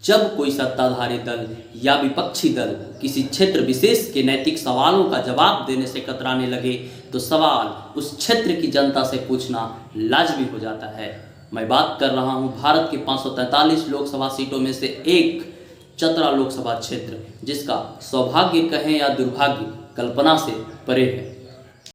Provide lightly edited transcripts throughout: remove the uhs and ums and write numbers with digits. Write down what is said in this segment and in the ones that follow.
जब कोई सत्ताधारी दल या विपक्षी दल किसी क्षेत्र विशेष के नैतिक सवालों का जवाब देने से कतराने लगे तो सवाल उस क्षेत्र की जनता से पूछना लाजमी हो जाता है। मैं बात कर रहा हूं भारत के 543 लोकसभा सीटों में से एक चतरा लोकसभा क्षेत्र, जिसका सौभाग्य कहें या दुर्भाग्य कल्पना से परे है।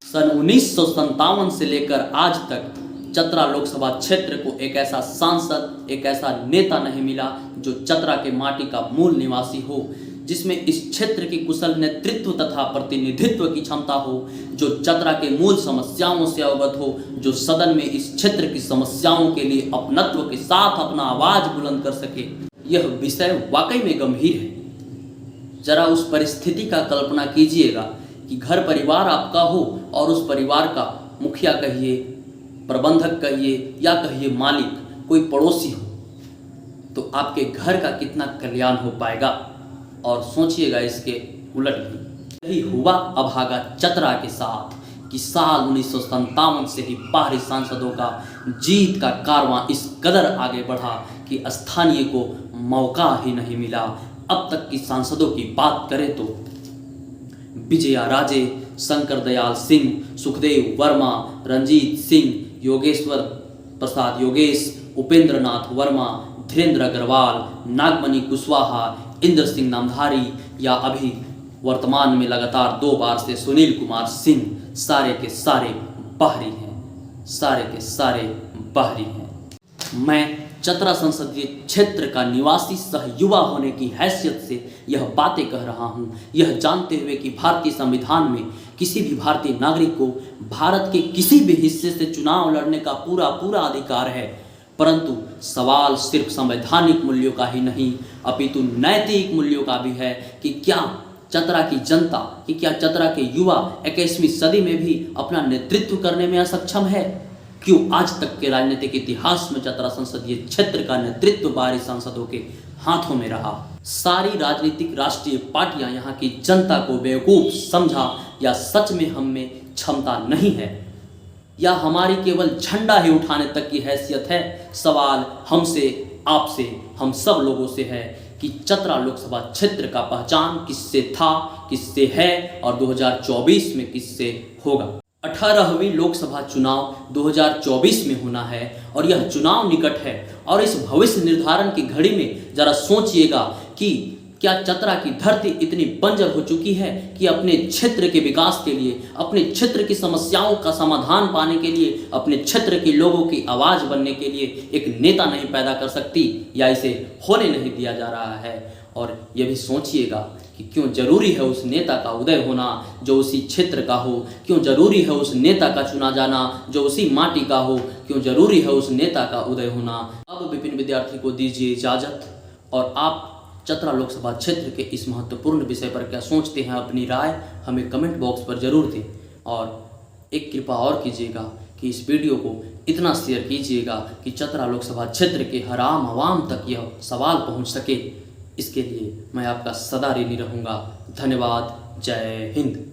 सन 1957 से लेकर आज तक चतरा लोकसभा क्षेत्र को एक ऐसा सांसद, एक ऐसा नेता नहीं मिला जो चतरा के माटी का मूल निवासी हो, जिसमें इस क्षेत्र की कुशल नेतृत्व तथा प्रतिनिधित्व की क्षमता हो, जो चतरा के मूल समस्याओं से अवगत हो, जो सदन में इस क्षेत्र की समस्याओं के लिए अपनत्व के साथ अपना आवाज बुलंद कर सके। यह विषय वाकई में गंभीर है। जरा उस परिस्थिति का कल्पना कीजिएगा कि घर परिवार आपका हो और उस परिवार का मुखिया कहिए, प्रबंधक कहिए या कहिए मालिक कोई पड़ोसी हो, तो आपके घर का कितना कल्याण हो पाएगा। और सोचिएगा इसके उलट भी यही हुआ अभागा चतरा के साथ कि साल 1957 से ही बाहरी सांसदों का जीत का कारवां इस कदर आगे बढ़ा कि स्थानीय को मौका ही नहीं मिला। अब तक की सांसदों की बात करें तो विजया राजे, शंकर दयाल सिंह, सुखदेव वर्मा, रंजीत सिंह, योगेश्वर प्रसाद योगेश, उपेंद्र नाथ वर्मा, धीरेन्द्र अग्रवाल, नागमणि कुशवाहा, इंद्र सिंह नामधारी या अभी वर्तमान में लगातार 2 बार से सुनील कुमार सिंह, सारे के सारे बाहरी हैं, सारे के सारे बाहरी हैं। मैं चतरा संसदीय क्षेत्र का निवासी सह युवा होने की हैसियत से यह बातें कह रहा हूँ, यह जानते हुए कि भारतीय संविधान में किसी भी भारतीय नागरिक को भारत के किसी भी हिस्से से चुनाव लड़ने का पूरा अधिकार है। परंतु सवाल सिर्फ संवैधानिक मूल्यों का ही नहीं अपितु नैतिक मूल्यों का भी है कि क्या चतरा की जनता, कि क्या चतरा के युवा 21वीं सदी में भी अपना नेतृत्व करने में असक्षम है। क्यों आज तक के राजनीतिक इतिहास में चतरा संसदीय क्षेत्र का नेतृत्व बाहरी सांसदों के हाथों में रहा। सारी राजनीतिक राष्ट्रीय पार्टियां यहाँ की जनता को बेवकूफ समझा या सच में हम में क्षमता नहीं है या हमारी केवल झंडा ही उठाने तक की हैसियत है। सवाल हमसे, आपसे, हम सब लोगों से है कि चतरा लोकसभा क्षेत्र का पहचान किससे था, किससे है और 2024 में किससे होगा। 18वीं लोकसभा चुनाव 2024 में होना है और यह चुनाव निकट है और इस भविष्य निर्धारण की घड़ी में जरा सोचिएगा कि क्या चतरा की धरती इतनी बंजर हो चुकी है कि अपने क्षेत्र के विकास के लिए, अपने क्षेत्र की समस्याओं का समाधान पाने के लिए, अपने क्षेत्र के लोगों की आवाज बनने के लिए एक नेता नहीं पैदा कर सकती या इसे होने नहीं दिया जा रहा है। और यह भी सोचिएगा कि क्यों जरूरी है उस नेता का उदय होना जो उसी क्षेत्र का हो, क्यों जरूरी है उस नेता का चुना जाना जो उसी माटी का हो, क्यों जरूरी है उस नेता का उदय होना। अब विपिन विद्यार्थी को दीजिए इजाजत और आप चतरा लोकसभा क्षेत्र के इस महत्वपूर्ण विषय पर क्या सोचते हैं, अपनी राय हमें कमेंट बॉक्स पर जरूर दें। और एक कृपा और कीजिएगा कि इस वीडियो को इतना शेयर कीजिएगा कि चतरा लोकसभा क्षेत्र के हर आम आवाम तक यह सवाल पहुंच सके। इसके लिए मैं आपका सदा ऋणी रहूँगा। धन्यवाद। जय हिंद।